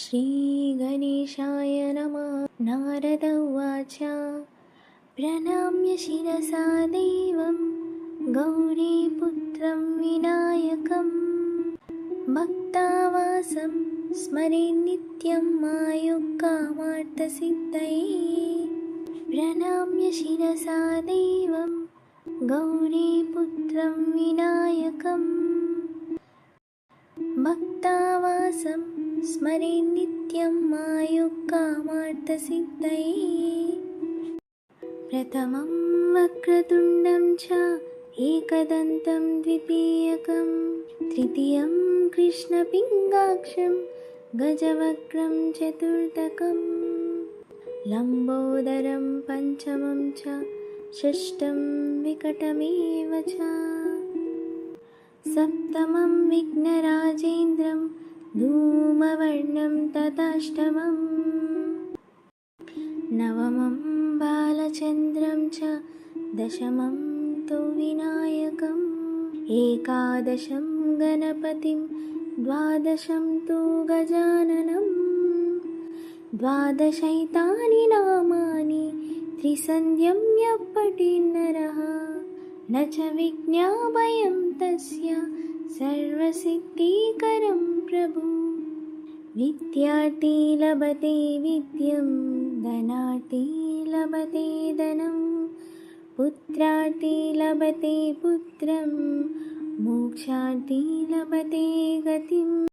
श्रीगणेशाय नमः। नारद उवाच प्रणम्य शिरसा देवं गौरीपुत्रं विनायकं भक्तावासं स्मरे नित्यं मायुक्कामार्थसिद्धये। प्रणम्य शिरसा देवं गौरीपुत्रं विनायकं भक्तावासं स्मरे नित्यं मायुक्कामार्थसिद्धये। प्रथमं वक्रतुण्डं च एकदन्तं द्वितीयकं तृतीयं कृष्णपिङ्गाक्षं गजवक्त्रं चतुर्थकं लम्बोदरं पञ्चमं च षष्ठं विकटमेव च सप्तमं विघ्नराजेन्द्रं धूमवर्णं तथाष्टमं नवमं बालचन्द्रं च दशमं तु विनायकम् एकादशं गणपतिं द्वादशं तु गजाननं द्वादशैतानि नामानि त्रिसन्ध्यं यः पठेन्नरः न च विज्ञाभयं तस्य सर्वसिद्धिकरं प्रभु। विद्यार्थी लभते विद्यं धनार्थी लभते धनं पुत्रार्थी लभते पुत्रं मोक्षार्थी लभते गतिम्।